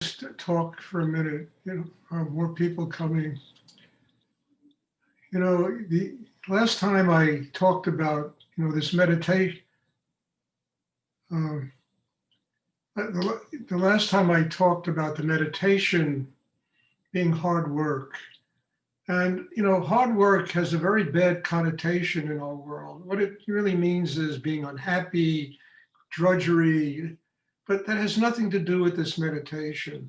Just talk for a minute, more people coming. The last time I talked about, this meditation, um, the last time I talked about the meditation being hard work. And, hard work has a very bad connotation in our world. What it really means is being unhappy, drudgery, but that has nothing to do with this meditation.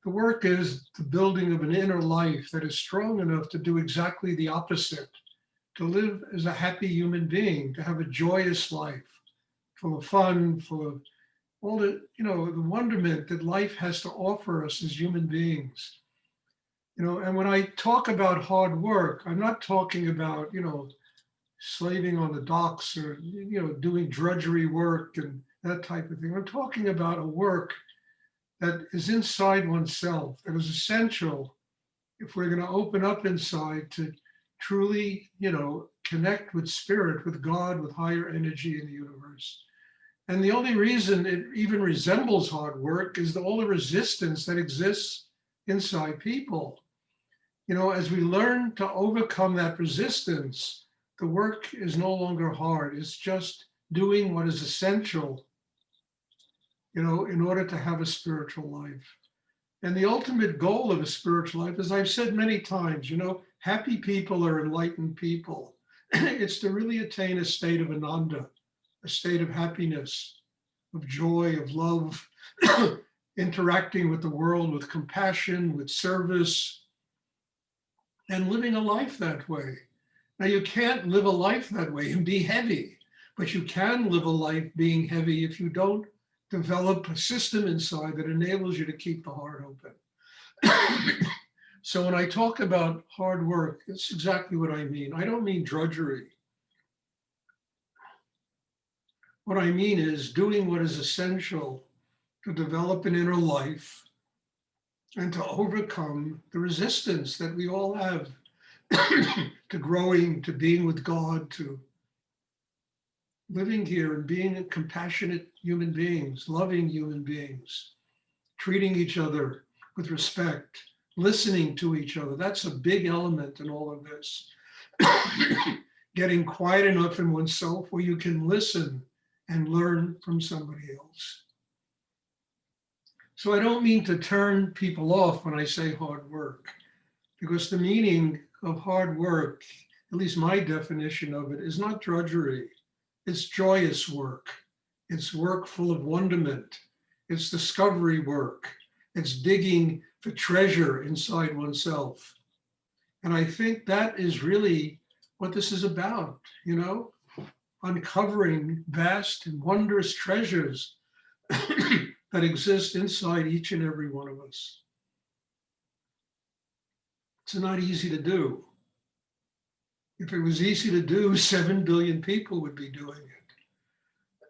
The work is the building of an inner life that is strong enough to do exactly the opposite, to live as a happy human being, to have a joyous life, full of fun, full of all the wonderment that life has to offer us as human beings. And when I talk about hard work, I'm not talking about, slaving on the docks or, doing drudgery work and that type of thing. I'm talking about a work that is inside oneself, that is essential if we're going to open up inside to truly, connect with spirit, with God, with higher energy in the universe. And the only reason it even resembles hard work is all the resistance that exists inside people. As we learn to overcome that resistance, the work is no longer hard. It's just doing what is essential, in order to have a spiritual life. And the ultimate goal of a spiritual life, as I've said many times, happy people are enlightened people. It's to really attain a state of ananda, a state of happiness, of joy, of love, interacting with the world with compassion, with service, and living a life that way. Now, you can't live a life that way and be heavy, but you can live a life being heavy if you don't develop a system inside that enables you to keep the heart open. So when I talk about hard work, it's exactly what I mean. I don't mean drudgery. What I mean is doing what is essential to develop an inner life and to overcome the resistance that we all have to growing, to being with God, to living here and being compassionate human beings, loving human beings, treating each other with respect, listening to each other. That's a big element in all of this. Getting quiet enough in oneself where you can listen and learn from somebody else. So I don't mean to turn people off when I say hard work, because the meaning of hard work, at least my definition of it, is not drudgery. It's joyous work. It's work full of wonderment. It's discovery work. It's digging for treasure inside oneself. And I think that is really what this is about, uncovering vast and wondrous treasures that exist inside each and every one of us. It's not easy to do. If it was easy to do, 7 billion people would be doing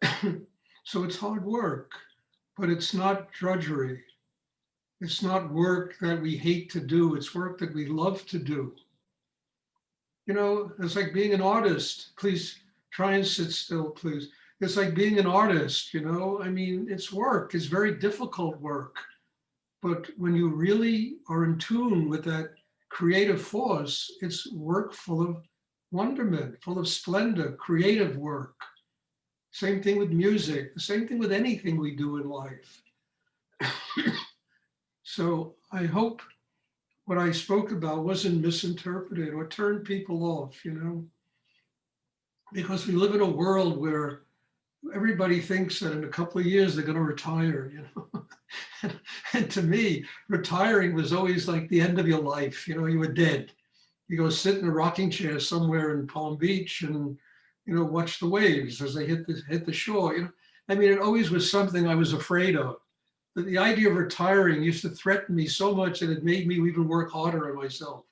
it. So it's hard work, but it's not drudgery. It's not work that we hate to do. It's work that we love to do. It's like being an artist. Please try and sit still, please. It's like being an artist, it's work. It's very difficult work. But when you really are in tune with that creative force, it's work full of wonderment, full of splendor, creative work. Same thing with music, the same thing with anything we do in life. So I hope what I spoke about wasn't misinterpreted or turned people off, because we live in a world where everybody thinks that in a couple of years they're going to retire, and to me, retiring was always like the end of your life. You were dead. You go sit in a rocking chair somewhere in Palm Beach and, watch the waves as they hit the shore. It always was something I was afraid of. The idea of retiring used to threaten me so much that it made me even work harder on myself.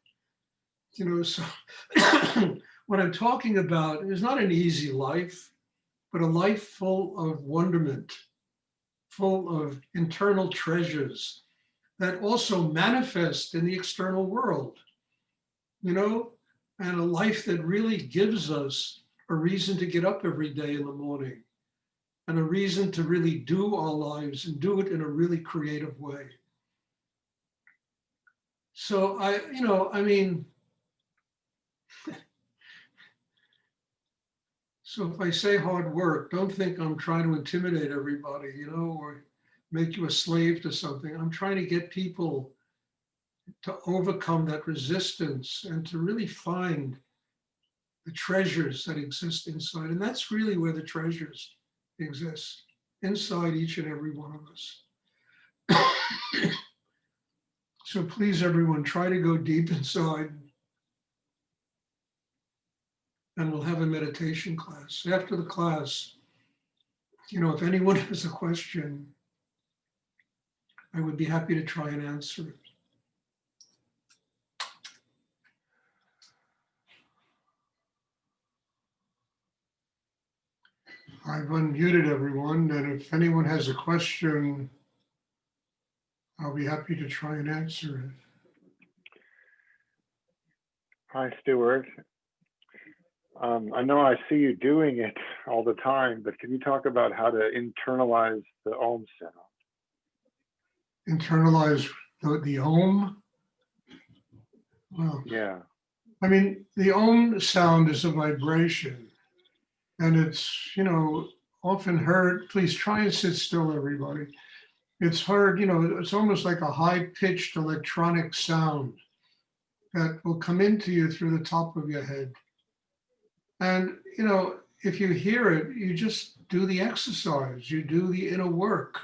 So what I'm talking about is not an easy life, but a life full of wonderment, full of internal treasures that also manifest in the external world, and a life that really gives us a reason to get up every day in the morning, and a reason to really do our lives and do it in a really creative way. So so if I say hard work, don't think I'm trying to intimidate everybody, or make you a slave to something. I'm trying to get people to overcome that resistance and to really find the treasures that exist inside. And that's really where the treasures exist, inside each and every one of us. So please, everyone, try to go deep inside, and we'll have a meditation class. After the class, if anyone has a question, I would be happy to try and answer it. I've unmuted everyone, and if anyone has a question, I'll be happy to try and answer it. Hi, Stuart. I know I see you doing it all the time, but can you talk about how to internalize the Om sound? Internalize the Om? Well, yeah. The Om sound is a vibration, and it's, often heard. Please try and sit still, everybody. It's heard, it's almost like a high-pitched electronic sound that will come into you through the top of your head. And, if you hear it, you just do the exercise, you do the inner work,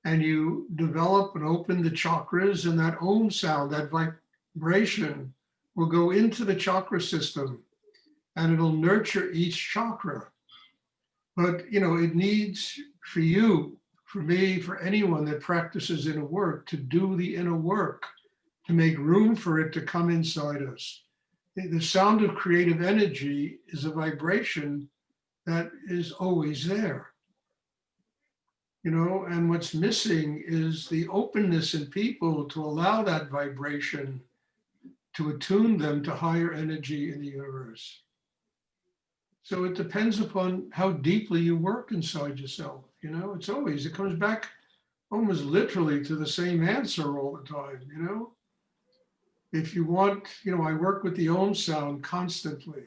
and you develop and open the chakras, and that Om sound, that vibration will go into the chakra system, and it'll nurture each chakra. But, it needs for you, for me, for anyone that practices inner work, to do the inner work, to make room for it to come inside us. The sound of creative energy is a vibration that is always there. And what's missing is the openness in people to allow that vibration to attune them to higher energy in the universe. So it depends upon how deeply you work inside yourself. It comes back almost literally to the same answer all the time. If you want, I work with the Om sound constantly.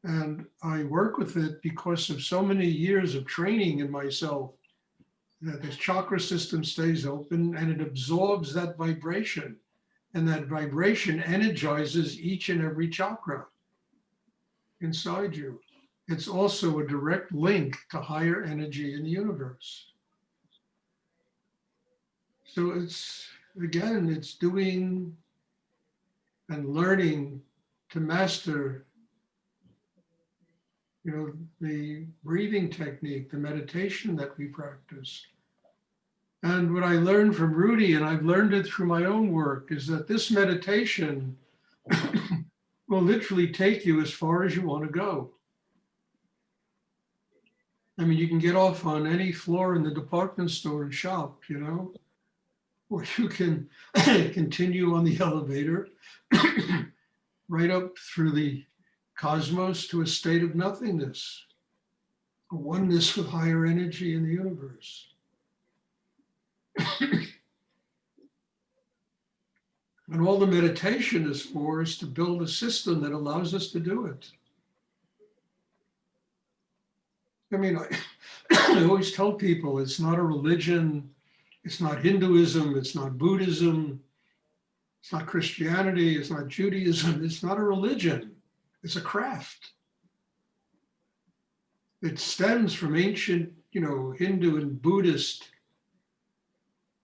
And I work with it because of so many years of training in myself, that this chakra system stays open and it absorbs that vibration. And that vibration energizes each and every chakra inside you. It's also a direct link to higher energy in the universe. So it's doing and learning to master, the breathing technique, the meditation that we practice. And what I learned from Rudy, and I've learned it through my own work, is that this meditation will literally take you as far as you want to go. You can get off on any floor in the department store and shop, or you can continue on the elevator right up through the cosmos to a state of nothingness, a oneness with higher energy in the universe. And all the meditation is for is to build a system that allows us to do it. I always tell people it's not a religion, it's not Hinduism, it's not Buddhism, it's not Christianity, it's not Judaism, it's not a religion, it's a craft. It stems from ancient, Hindu and Buddhist,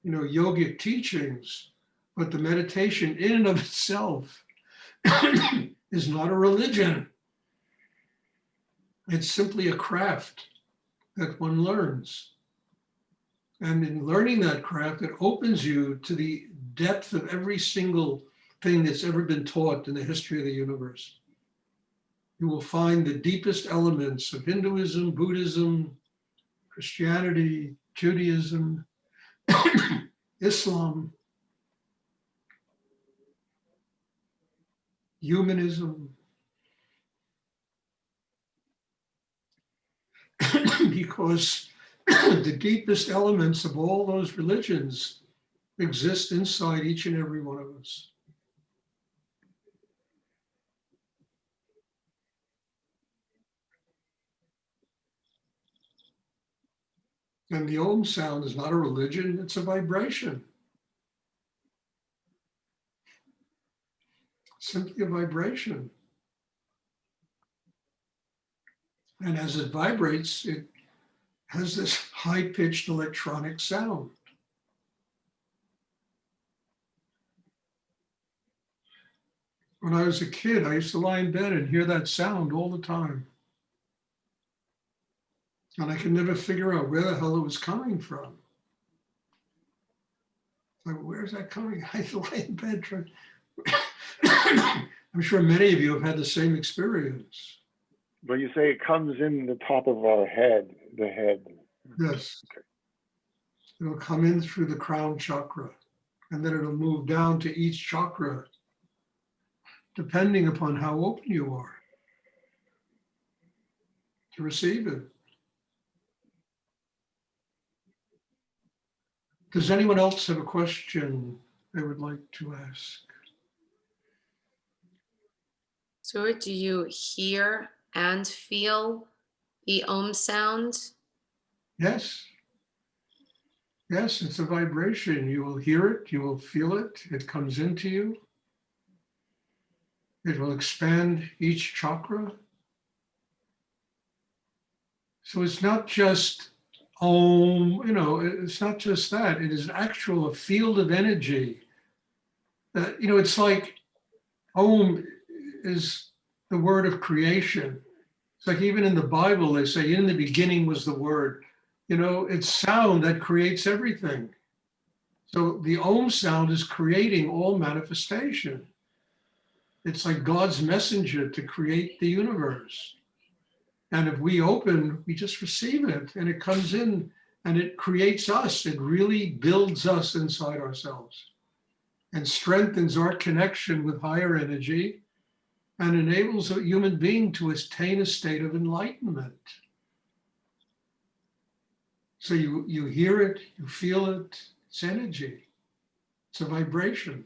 yogic teachings, but the meditation in and of itself is not a religion. It's simply a craft that one learns. And in learning that craft, it opens you to the depth of every single thing that's ever been taught in the history of the universe. You will find the deepest elements of Hinduism, Buddhism, Christianity, Judaism, Islam, humanism, because the deepest elements of all those religions exist inside each and every one of us. And the Om sound is not a religion, it's a vibration. Simply a vibration. And as it vibrates, it has this high-pitched electronic sound. When I was a kid, I used to lie in bed and hear that sound all the time. And I could never figure out where the hell it was coming from. Like, where's that coming? I lie in bed trying. I'm sure many of you have had the same experience. When you say it comes in the top of our head, the head. Yes. Okay. It'll come in through the crown chakra, and then it'll move down to each chakra, depending upon how open you are to receive it. Does anyone else have a question they would like to ask? Stuart, do you hear and feel the Om sound? Yes. Yes, it's a vibration. You will hear it, you will feel it. It comes into you. It will expand each chakra. So it's not just Om, it's not just that. It is actual a field of energy. It's like Om is the word of creation. It's like even in the Bible, they say, in the beginning was the word. It's sound that creates everything. So the Om sound is creating all manifestation. It's like God's messenger to create the universe. And if we open, we just receive it and it comes in and it creates us. It really builds us inside ourselves and strengthens our connection with higher energy and enables a human being to attain a state of enlightenment. So you hear it, you feel it, it's energy. It's a vibration.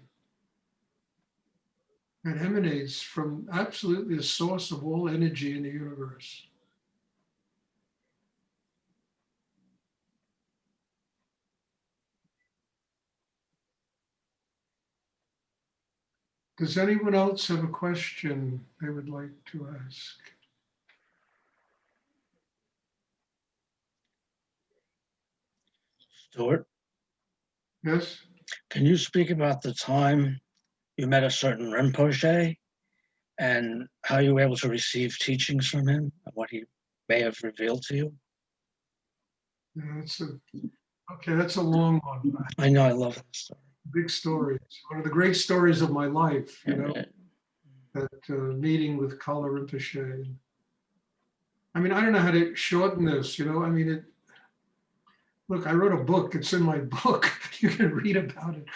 It emanates from absolutely the source of all energy in the universe. Does anyone else have a question they would like to ask? Stuart, Yes? can you speak about the time you met a certain Rinpoche and how you were able to receive teachings from him and what he may have revealed to you? Yeah, that's a long one. I know, I love that story. Big story. It's one of the great stories of my life, Yeah. that meeting with Kalu Rinpoche. I mean, I don't know how to shorten this, look, I wrote a book. It's in my book. You can read about it.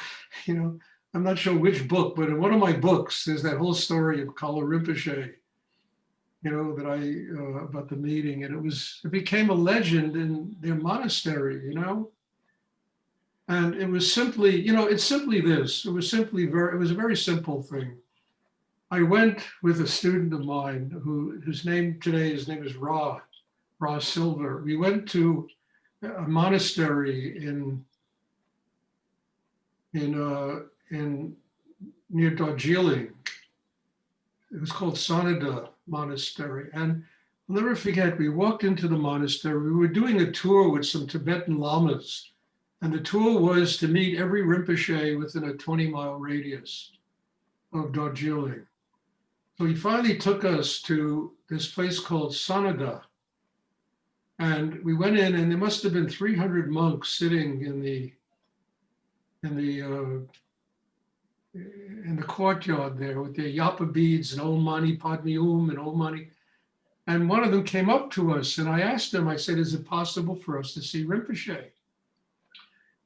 I'm not sure which book, but in one of my books, there's that whole story of Kalu Rinpoche, about the meeting. And it became a legend in their monastery, And it was simply, it's simply this. It was a very simple thing. I went with a student of mine his name is Ra Silver. We went to a monastery in near Darjeeling. It was called Sanada Monastery. And I'll never forget, we walked into the monastery. We were doing a tour with some Tibetan lamas. And the tour was to meet every Rinpoche within a 20-mile radius of Darjeeling. So he finally took us to this place called Sanada. And we went in, and there must have been 300 monks sitting in the courtyard there with their yapa beads and Om Mani Padme Hum and Om Mani. And one of them came up to us, and I asked him, I said, is it possible for us to see Rinpoche?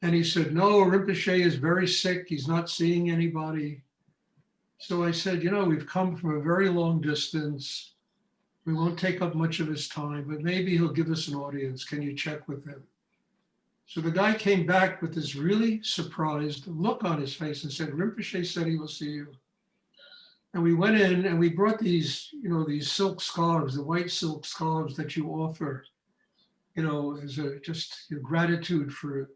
And he said, no, Rinpoche is very sick. He's not seeing anybody. So I said, we've come from a very long distance. We won't take up much of his time, but maybe he'll give us an audience. Can you check with him? So the guy came back with this really surprised look on his face and said, Rinpoche said he will see you. And we went in and we brought these, these silk scarves, the white silk scarves that you offer, as a just your gratitude for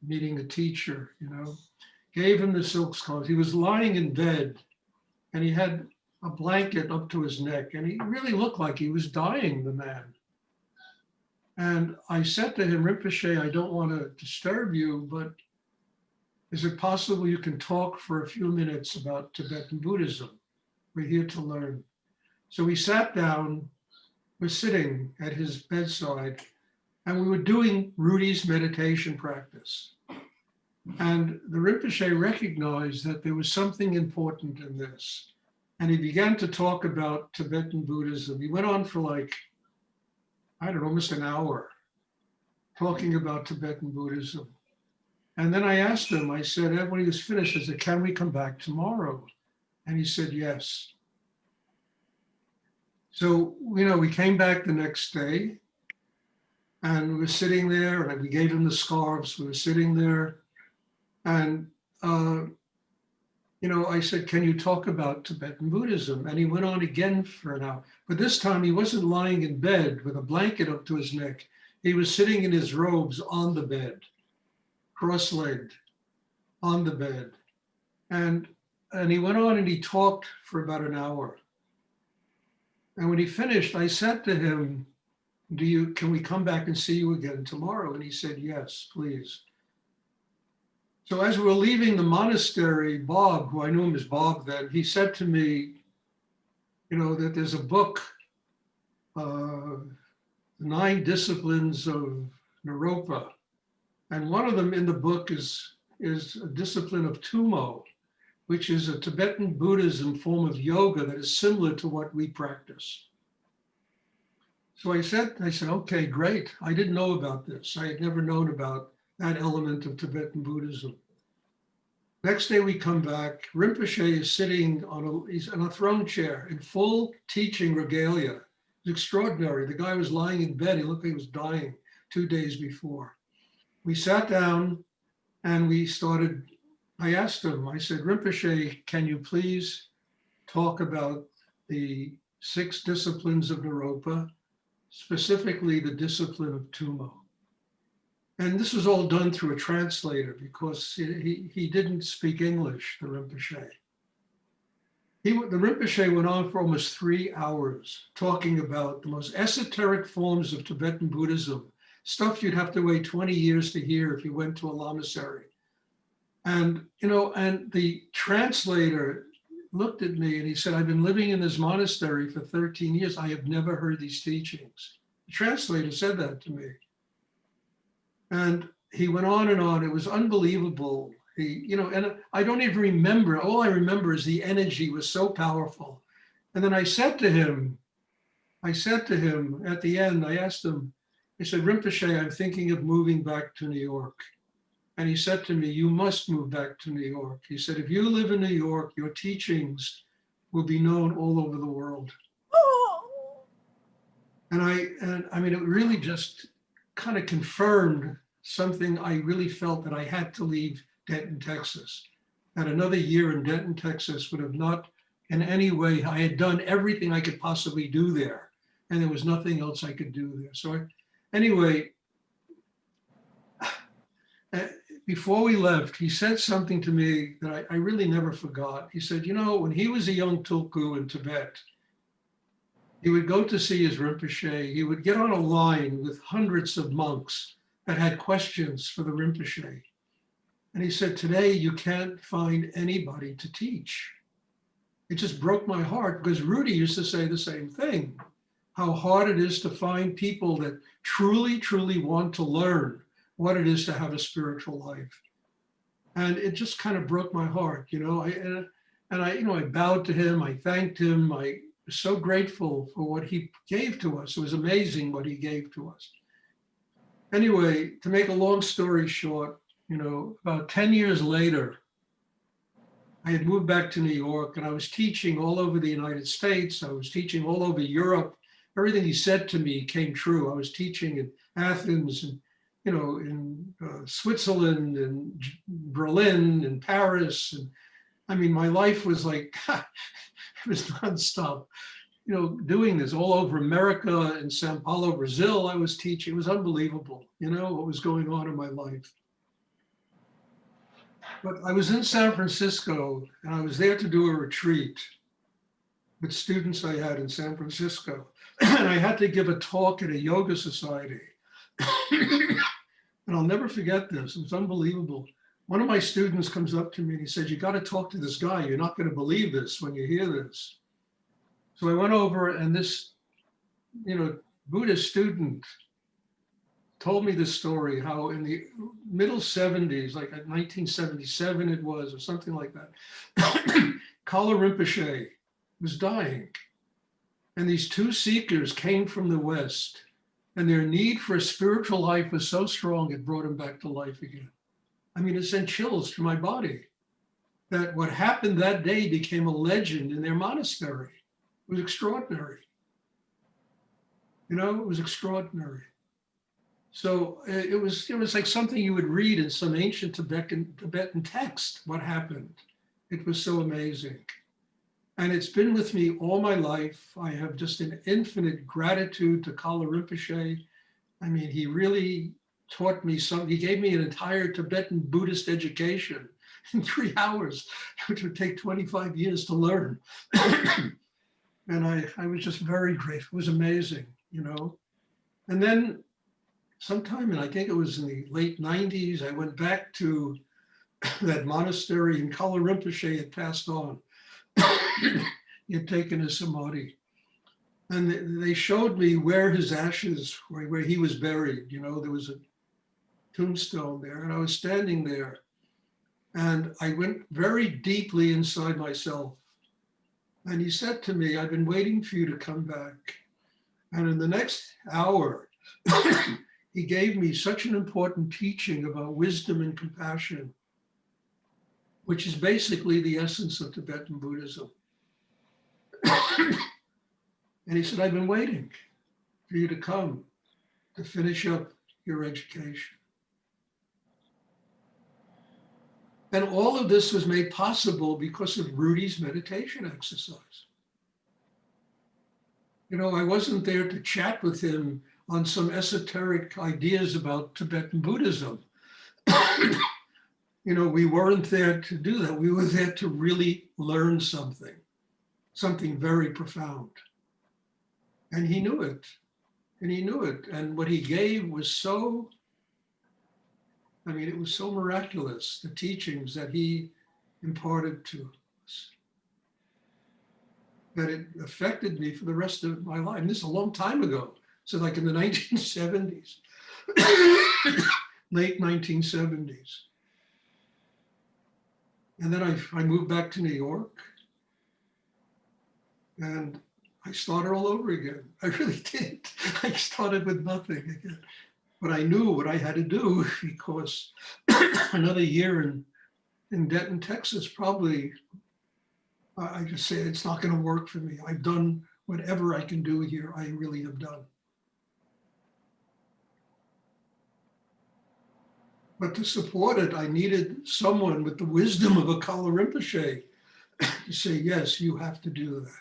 meeting a teacher, Gave him the silk scarves. He was lying in bed and he had a blanket up to his neck and he really looked like he was dying, the man. And I said to him, Rinpoche, I don't want to disturb you, but is it possible you can talk for a few minutes about Tibetan Buddhism? We're here to learn. So we sat down, we're sitting at his bedside, and we were doing Rudy's meditation practice. And the Rinpoche recognized that there was something important in this. And he began to talk about Tibetan Buddhism. He went on for almost an hour talking about Tibetan Buddhism. And then I asked him, I said, when he was finished, I said, can we come back tomorrow? And he said, yes. So, we came back the next day and we were sitting there and we gave him the scarves. We were sitting there and, I said, can you talk about Tibetan Buddhism? And he went on again for an hour. But this time he wasn't lying in bed with a blanket up to his neck. He was sitting in his robes on the bed, cross-legged on the bed. And he went on and he talked for about an hour. And when he finished, I said to him, can we come back and see you again tomorrow? And he said, yes, please. So as we were leaving the monastery, Bob, who I knew him as Bob then, he said to me, that there's a book, The 9 Disciplines of Naropa. And one of them in the book is a discipline of Tummo, which is a Tibetan Buddhism form of yoga that is similar to what we practice. So I said, okay, great. I didn't know about this. I had never known about that element of Tibetan Buddhism. Next day we come back, Rinpoche is sitting he's on a throne chair in full teaching regalia. It's extraordinary. The guy was lying in bed. He looked like he was dying 2 days before. We sat down and I asked him, I said, Rinpoche, can you please talk about the 6 disciplines of Naropa, specifically the discipline of Tummo? And this was all done through a translator because he didn't speak English, the Rinpoche. The Rinpoche went on for almost 3 hours talking about the most esoteric forms of Tibetan Buddhism, stuff you'd have to wait 20 years to hear if you went to a lamasery. And, and the translator looked at me and he said, I've been living in this monastery for 13 years. I have never heard these teachings. The translator said that to me. And he went on and on. It was unbelievable. And I don't even remember. All I remember is the energy was so powerful. And then I said to him at the end, I asked him, I said, Rinpoche, I'm thinking of moving back to New York. And he said to me, you must move back to New York. He said, if you live in New York, your teachings will be known all over the world. And I mean, it really just kind of confirmed something I really felt that I had to leave Denton, Texas. That another year in Denton, Texas would have not in any way, I had done everything I could possibly do there. And there was nothing else I could do there. So anyway, before we left, he said something to me that I really never forgot. He said, when he was a young tulku in Tibet, he would go to see his Rinpoche. He would get on a line with hundreds of monks that had questions for the Rinpoche. And he said, today you can't find anybody to teach. It just broke my heart because Rudy used to say the same thing, how hard it is to find people that truly, truly want to learn what it is to have a spiritual life. And it just kind of broke my heart, I bowed to him, I thanked him, I was so grateful for what he gave to us. It was amazing what he gave to us. Anyway, to make a long story short, about 10 years later, I had moved back to New York and I was teaching all over the United States. I was teaching all over Europe. everything he said to me came true. I was teaching in Athens and, in Switzerland and Berlin and Paris. And I mean, my life was like, it was nonstop, doing this all over America and Sao Paulo, Brazil. I was teaching. It was unbelievable, what was going on in my life. But I was in San Francisco and I was there to do a retreat with students I had in San Francisco. And I had to give a talk at a yoga society. And I'll never forget this. It was unbelievable. One of my students comes up to me and he said, "You got to talk to this guy. You're not going to believe this when you hear this." So I went over and this, Buddhist student told me this story, how in the middle 70s, like 1977 it was, or something like that, Kalu Rinpoche was dying. And these two seekers came from the West, and their need for a spiritual life was so strong, it brought him back to life again. I mean, it sent chills through my body that what happened that day became a legend in their monastery. It was extraordinary. It was extraordinary. So it was like something you would read in some ancient Tibetan text, what happened. It was so amazing. And it's been with me all my life. I have just an infinite gratitude to Kalu Rinpoche. I mean, he really taught me something. He gave me an entire Tibetan Buddhist education in 3 hours, which would take 25 years to learn. And I was just very grateful. It was amazing, And then sometime, and I think it was in the late 90s, I went back to that monastery, and Kalu Rinpoche had passed on. He had taken a samadhi. And they showed me where his ashes, where he was buried. There was a tombstone there, and I was standing there. And I went very deeply inside myself. And he said to me, "I've been waiting for you to come back." And in the next hour, he gave me such an important teaching about wisdom and compassion, which is basically the essence of Tibetan Buddhism. And he said, "I've been waiting for you to come to finish up your education." And all of this was made possible because of Rudy's meditation exercise. I wasn't there to chat with him on some esoteric ideas about Tibetan Buddhism. We weren't there to do that. We were there to really learn something very profound. And he knew it. And what he gave was it was so miraculous, the teachings that he imparted to us, that it affected me for the rest of my life. And this is a long time ago. So like in the 1970s, late 1970s. And then I moved back to New York and I started all over again. I really did. I started with nothing again. But I knew what I had to do because another year in Denton, Texas, probably, I just said, it's not going to work for me. I've done whatever I can do here. I really have done. But to support it, I needed someone with the wisdom of a Kalu Rinpoche to say, yes, you have to do that.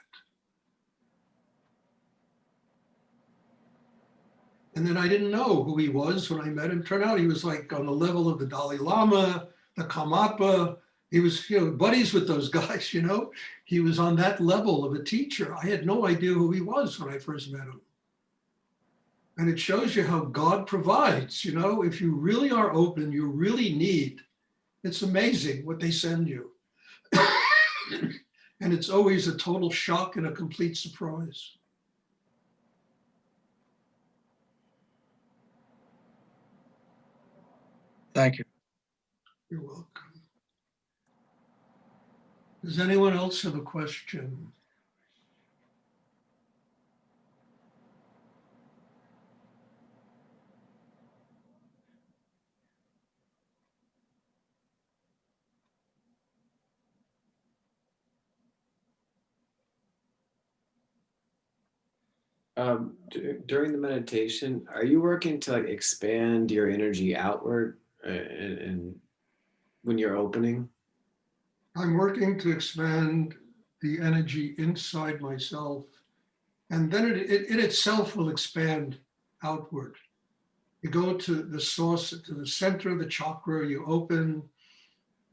And then I didn't know who he was when I met him. Turned out he was like on the level of the Dalai Lama, the Karmapa. He was, buddies with those guys, He was on that level of a teacher. I had no idea who he was when I first met him. And it shows you how God provides, if you really are open, you really need. It's amazing what they send you. And it's always a total shock and a complete surprise. Thank you. You're welcome. Does anyone else have a question? During the meditation, are you working to like expand your energy outward and when you're opening? I'm working to expand the energy inside myself, and then it itself will expand outward. You go to the source, to the center of the chakra, you open,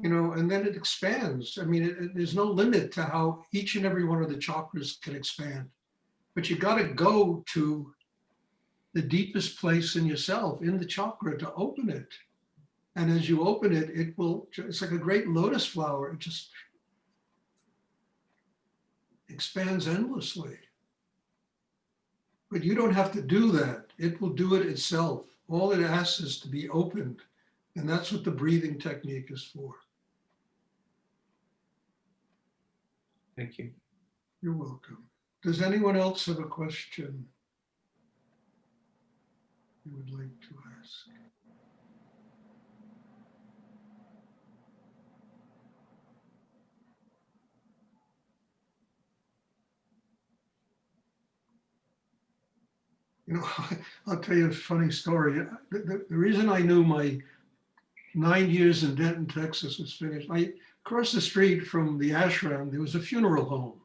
and then it expands. I mean, there's no limit to how each and every one of the chakras can expand. But you got to go to the deepest place in yourself, in the chakra, to open it. And as you open it, it's like a great lotus flower. It just expands endlessly. But you don't have to do that. It will do it itself. All it asks is to be opened. And that's what the breathing technique is for. Thank you. You're welcome. Does anyone else have a question you would like to ask? I'll tell you a funny story. The reason I knew my 9 years in Denton, Texas was finished, across the street from the ashram, there was a funeral home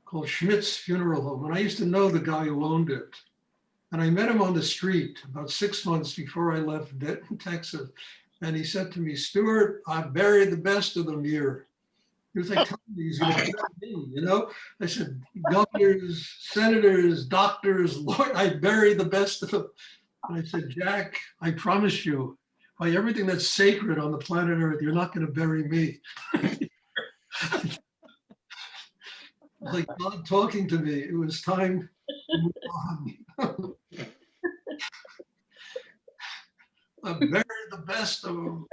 called Schmidt's Funeral Home. And I used to know the guy who owned it. And I met him on the street about 6 months before I left Denton, Texas. And he said to me, "Stuart, I buried the best of them here." He was like, telling me he's going to bury me, I said, governors, senators, doctors, Lord, I buried the best of them. And I said, "Jack, I promise you, by everything that's sacred on the planet Earth, you're not going to bury me." Like God talking to me. It was time to move on. I buried the best of them.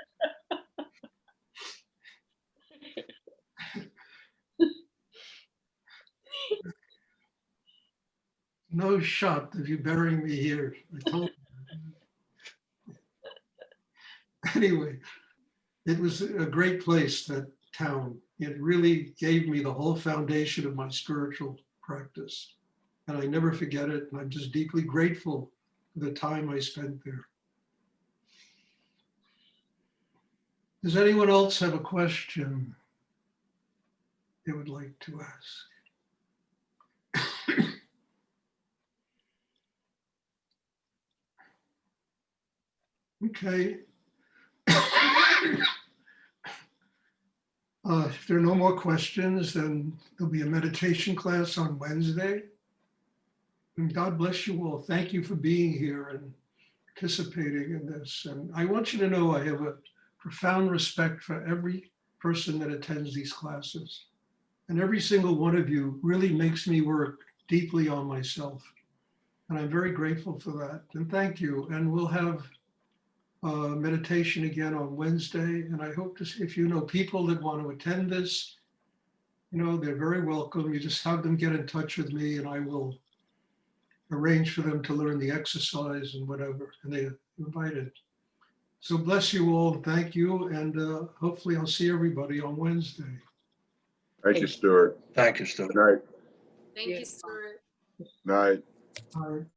No shot if you bury me here. I told you. Anyway, it was a great place, that town. It really gave me the whole foundation of my spiritual practice. And I never forget it. And I'm just deeply grateful for the time I spent there. Does anyone else have a question they would like to ask? Okay. If there are no more questions, then there'll be a meditation class on Wednesday. And God bless you all. Thank you for being here and participating in this. And I want you to know I have a profound respect for every person that attends these classes. And every single one of you really makes me work deeply on myself. And I'm very grateful for that. And thank you. And we'll have meditation again on Wednesday. And I hope to see, if you know people that want to attend this, they're very welcome. You just have them get in touch with me and I will arrange for them to learn the exercise and whatever, and they're invited. So bless you all. Thank you. And hopefully I'll see everybody on Wednesday. Thank you, Stuart. Thank you, Stuart. Good night. Thank you, Stuart. Night. All right.